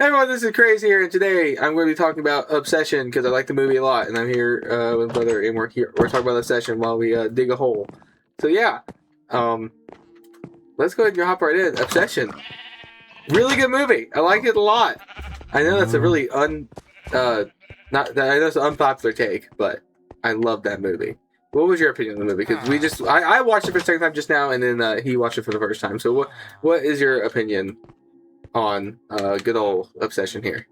Hey everyone, this is Crazy here, and today I'm going to be talking about Obsession because I like the movie a lot, and I'm here with Brother, and we're talking about Obsession while we dig a hole. So yeah, let's go ahead and hop right in. Obsession, really good movie. I like it a lot. I know that's a really I know it's an unpopular take, but I love that movie. What was your opinion of the movie? Because I watched it for the second time just now, and then he watched it for the first time. So what is your opinion on good old Obsession here?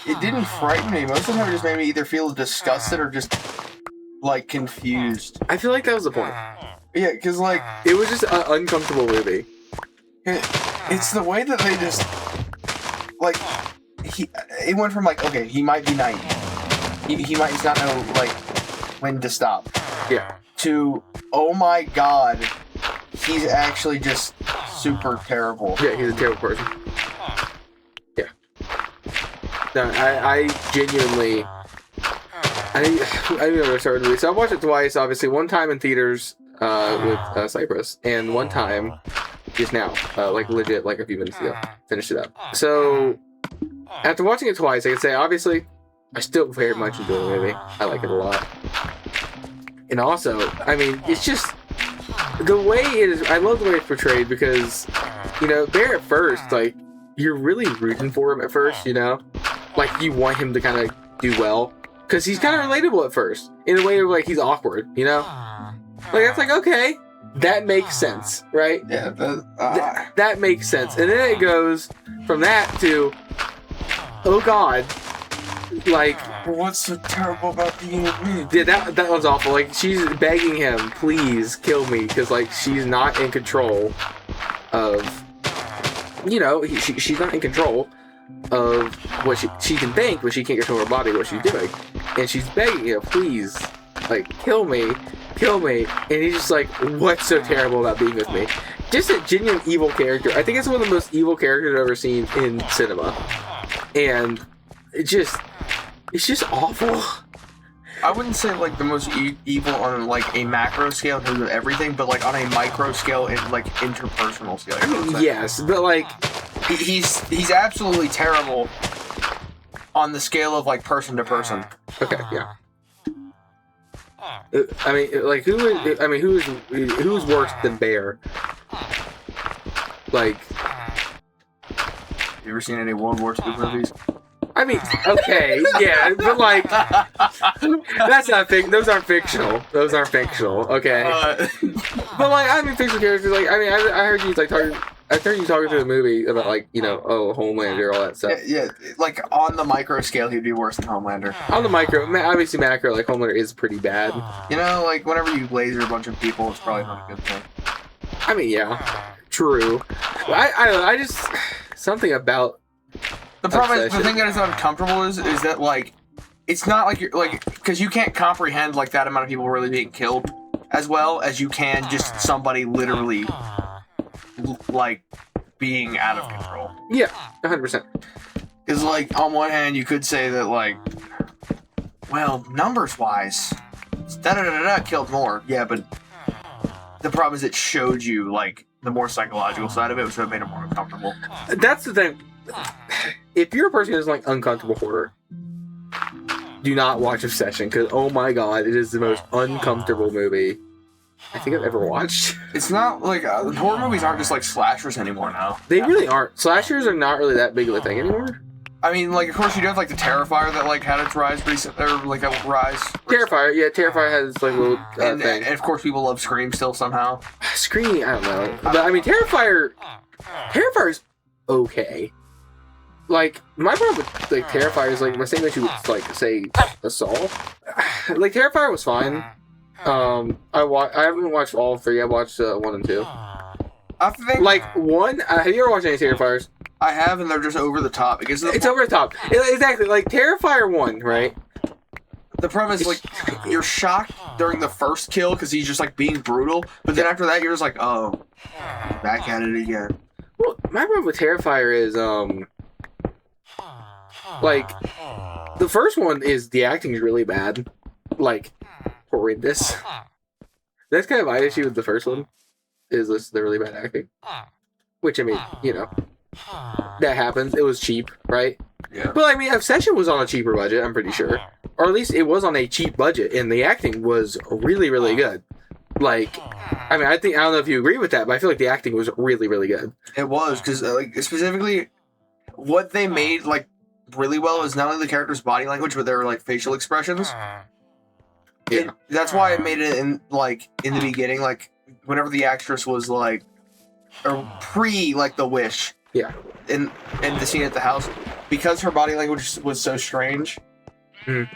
It didn't frighten me. Most of the time, it just made me either feel disgusted or just like confused. I feel like that was the point. Yeah, because like It was just an uncomfortable movie. it's the way that they just like it went from like, okay, he might be naive, he might not know like when to stop, Yeah. to, oh my god, he's actually just super terrible. Yeah, he's a terrible person. Yeah. No, I genuinely... I don't know where to start with the movie. So I watched it twice, obviously. One time in theaters with Cypress, and one time just now, like legit, like a few minutes ago. Finished it up. So after watching it twice, I can say, obviously, I still very much enjoy the movie. I like it a lot. And also, I mean, it's just... the way it is, I love the way it's portrayed because, you know, Bear at first, like, you're really rooting for him at first, you know? Like, you want him to kind of do well. Because he's kind of relatable at first. In a way of, like, he's awkward, you know? Like, that's like, okay, that makes sense, right? Yeah, That makes sense. And then it goes from that to, oh god, like... what's so terrible about being with me? Yeah, that was awful. Like, she's begging him, please kill me, because, like, she's not in control of, you know, she's not in control of what she can think, but she can't control her body, what she's doing. And she's begging him, please, like, kill me. And he's just like, what's so terrible about being with me? Just a genuine evil character. I think it's one of the most evil characters I've ever seen in cinema. And it's just awful. I wouldn't say like the most evil on like a macro scale in terms of everything, but like on a micro scale in like interpersonal scale. You know what I'm saying? Yes, but like he's absolutely terrible on the scale of like person to person. okay, yeah. I mean, like who's worse than Bear? Like, You ever seen any World War II movies? I mean, okay, yeah, but like, that's not those aren't fictional. Those aren't fictional, okay? But like, I mean, fictional characters, like, I mean, I heard you like talking. I heard you talking to the movie about like, you know, Homelander, all that stuff. Yeah, like on the micro scale, he'd be worse than Homelander. On the micro, obviously macro, like Homelander is pretty bad. You know, like whenever you laser a bunch of people, it's probably not a good thing. I mean, yeah, true. But I don't know. I just something about The problem is, the Obsession. thing that is uncomfortable is that like, it's not like you're like, because you can't comprehend like that amount of people really being killed as well as you can just somebody literally like being out of control. Yeah, 100%. Because like on one hand you could say that like, well, numbers wise, killed more. Yeah, but the problem is it showed you like the more psychological side of it, which would have made it more uncomfortable. That's the thing. If you're a person who doesn't like uncomfortable horror, do not watch Obsession, because oh my god, it is the most uncomfortable movie I think I've ever watched. It's not like horror movies aren't just like slashers anymore now. They really aren't. Slashers are not really that big of a thing anymore. I mean, like, of course you do have like the Terrifier that like had its rise recent, or like a rise. Terrifier, yeah, Terrifier has like a little And thing. of course people love Scream still somehow. Scream, I don't know. But I mean, Terrifier's okay. Like, my problem with like Terrifier is like my same issue with like say Assault. Like Terrifier was fine. I haven't watched all three. I watched 1 and 2. I think Like 1, have you ever watched any Terrifiers? I have, and they're just over the top because It's over the top. Exactly, like Terrifier 1, right? the problem is like you're shocked during the first kill because he's just like being brutal, but then after that you're just like, oh, back at it again. Well, my problem with Terrifier is like the first one is the acting is really bad, like horrendous. That's kind of my issue with the first one, is this the really bad acting. Which I mean, you know, that happens. It was cheap, right? Yeah. But I mean, Obsession was on a cheaper budget, I'm pretty sure. Or at least it was on a cheap budget, and the acting was really, really good. Like, I mean, I don't know if you agree with that, but I feel like the acting was really, really good. It was, because like specifically, what they made like really well is not only the character's body language, but their like facial expressions. Yeah. That's why I made it in the beginning, like whenever the actress was like, or pre like the wish. Yeah. In the scene at the house, because her body language was so strange. Mhm.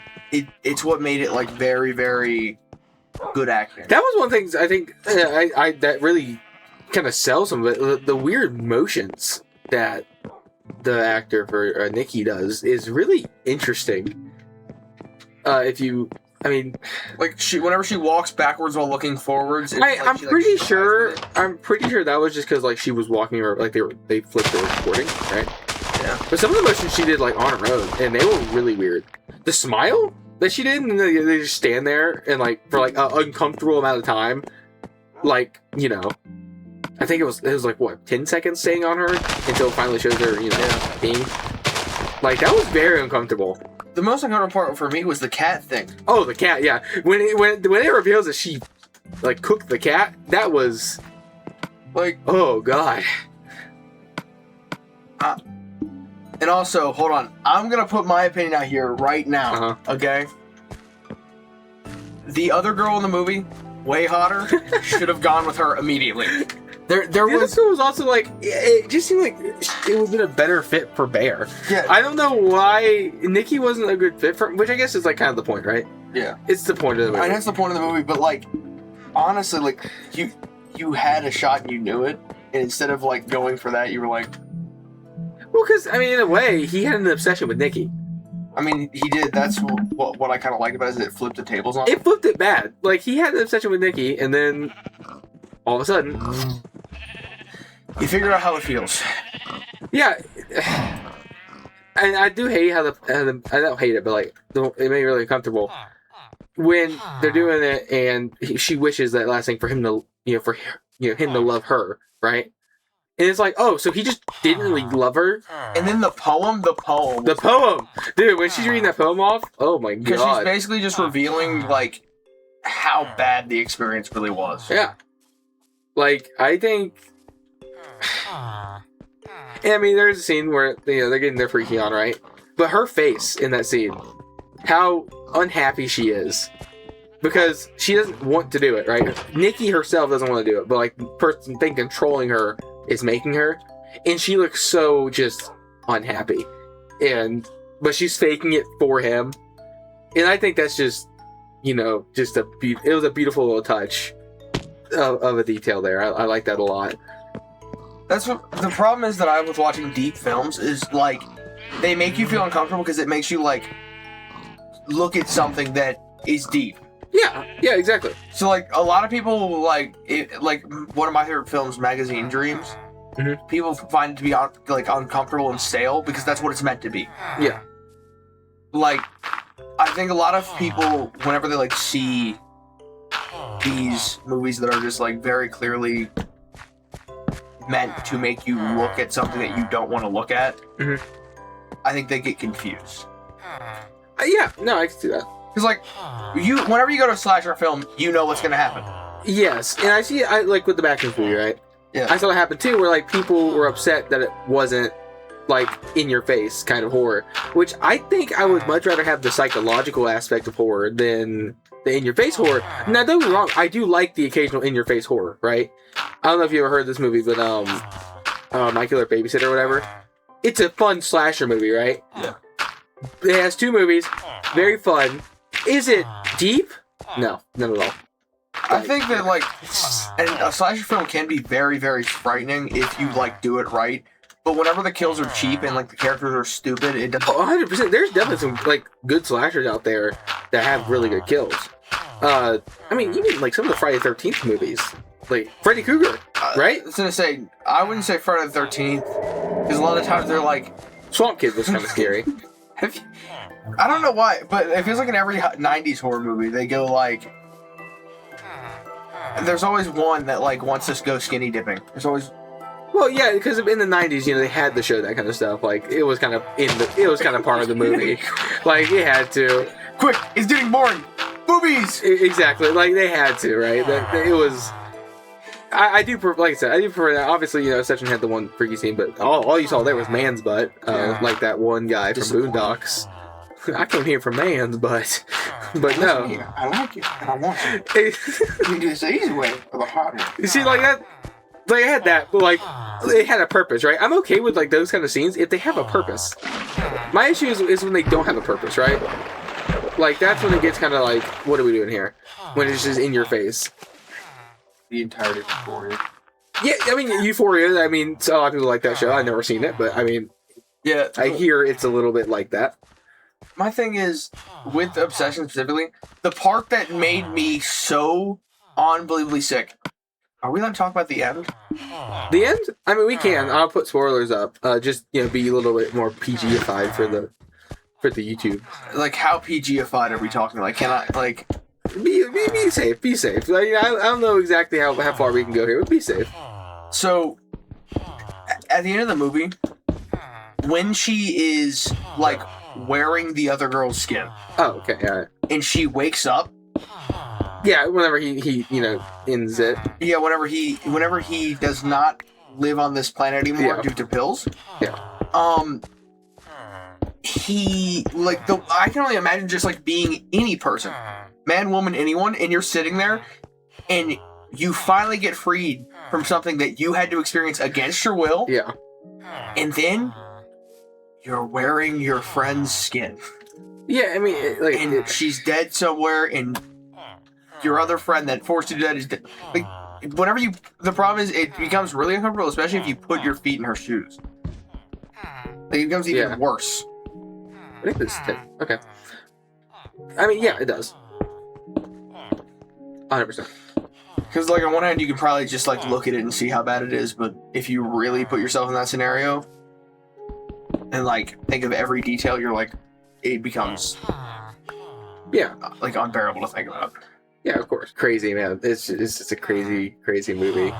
It's what made it like very, very good acting. That was one of the things I think I that really kind of sells them. But the weird motions that the actor for Nikki does is really interesting. If you, I mean, Like whenever she walks backwards while looking forwards. I'm pretty sure that was just because like she was walking or like they flipped the recording, right? Yeah. But some of the motions she did like on her own, and they were really weird. The smile that she did, and they just stand there and like for like an uncomfortable amount of time, like I think it was like what 10 seconds staying on her until it finally shows her being like that was very uncomfortable. The most uncomfortable part for me was the cat thing. Oh, the cat, yeah. When it reveals that she like cooked the cat, that was Like, oh god. and also, hold on, I'm gonna put my opinion out here right now. Uh-huh. Okay. The other girl in the movie, way hotter, should have gone with her immediately. There The other was. girl was also like it just seemed like it would have been a better fit for Bear. Yeah. I don't know why Nikki wasn't a good fit for, which I guess is like kind of the point, right? Yeah. It's the point of the movie. And that's the point of the movie, but like, honestly, like you had a shot and you knew it, and instead of like going for that, you were like, Well, because I mean, in a way, he had an obsession with Nikki. I mean, he did. That's what I kind of like about it, is it flipped the tables on him. It flipped it bad. Like he had an obsession with Nikki, and then all of a sudden, You figure out how it feels. yeah. And I do hate how I don't hate it, but like it made me really uncomfortable when they're doing it, and she wishes that last thing for him to him to love her, right? And it's like, oh, so he just didn't really love her. And then the poem. The poem, dude. When she's reading that poem off, oh my Because she's god. basically just revealing, like, how bad the experience really was. Yeah. Like I think. And I mean, there's a scene where they're getting their freaky on, right? But her face in that scene, how unhappy she is, because she doesn't want to do it, right? Nikki herself doesn't want to do it, but like the person thing controlling her is making her, and she looks so just unhappy, but she's faking it for him, and I think that's just just it was a beautiful little touch of a detail there. I like that a lot. That's what the problem is that I have with watching deep films is, like, they make you feel uncomfortable because it makes you, like, look at something that is deep. Yeah, exactly. So, like, a lot of people, like one of my favorite films, Magazine Dreams, Mhm. people find it to be, like, uncomfortable and stale because that's what it's meant to be. Yeah. Like, I think a lot of people, whenever they, like, see these movies that are just, like, very clearly meant to make you look at something that you don't want to look at, Mhm. I think they get confused. Yeah, no, I can see that. Because, like, whenever you go to a slasher film, you know what's going to happen. Yes, and I like with the Backstreet movie, right? Yeah. I saw it happen too, where like people were upset that it wasn't like in your face kind of horror, which I think I would much rather have the psychological aspect of horror than the in your face horror. Now, don't get me wrong, I do like the occasional in your face horror, right? I don't know if you ever heard this movie, but My Killer Babysitter or whatever. It's a fun slasher movie, right? Yeah. It has 2 movies, very fun. Is it deep? No, not at all. I think that, like, and a slasher film can be very, very frightening if you, like, do it right. But whenever the kills are cheap and, like, the characters are stupid, it doesn't... 100%. There's definitely some like good slashers out there that have really good kills. I mean, even like some of the Friday the 13th movies, like Freddy Krueger, right? I was gonna say, I wouldn't say Friday the 13th, because a lot of times they're like... Swamp Kid was kind of scary. I don't know why, but it feels like in every 90s horror movie, they go, like... There's always one that, like, wants to go skinny dipping. There's always... Well, yeah, because in the '90s, you know, they had to show that kind of stuff. Like it was kind of part of the movie. Like it had to. Quick, it's getting boring. Boobies. Exactly. Like they had to, right? It was. I do, like I said, I do prefer that. Obviously, you know, Section had the one freaky scene, but all you saw there was man's butt. Like that one guy from Boondocks. I came here for man's butt, but no. Yeah, I like it, and I want it. You do this the easy way or the hard way. You see, like that, like I had that, but like it had a purpose, right? I'm okay with like those kind of scenes if they have a purpose. My issue is when they don't have a purpose, right? Like that's when it gets kind of like, what are we doing here? When it's just in your face. The entirety of Euphoria. Yeah, I mean Euphoria. I mean, a lot of people like that show. I've never seen it, but I mean, Yeah, I hear it's a little bit like that. my thing is with Obsession specifically, the part that made me so unbelievably sick. Are we allowed to talk about the end? The end? I mean, we can. I'll put spoilers up. Just be a little bit more PG-ified for the YouTube. Like, how PG-ified are we talking? Like, can I like? Be safe. Be safe. Like, I don't know exactly how far we can go here, but be safe. So, at the end of the movie, when she is like wearing the other girl's skin, Oh, okay, all right. and she wakes up. Yeah, whenever he ends it. Yeah, whenever he does not live on this planet anymore due to pills. Yeah. He I can only imagine just like being any person, man, woman, anyone, and you're sitting there, and you finally get freed from something that you had to experience against your will. Yeah. And then you're wearing your friend's skin. Yeah, I mean, And she's dead somewhere, and your other friend that forced you to do that is dead. Like, the problem is it becomes really uncomfortable, especially if you put your feet in her shoes. Like, it becomes even worse. I think this is 10. Okay. I mean, yeah, it does. 100%. Because, like, on one hand, you can probably just, like, look at it and see how bad it is, but if you really put yourself in that scenario and, like, think of every detail, you're like, it becomes, like, unbearable to think about. Yeah, of course. Crazy, man. It's just a crazy, crazy movie.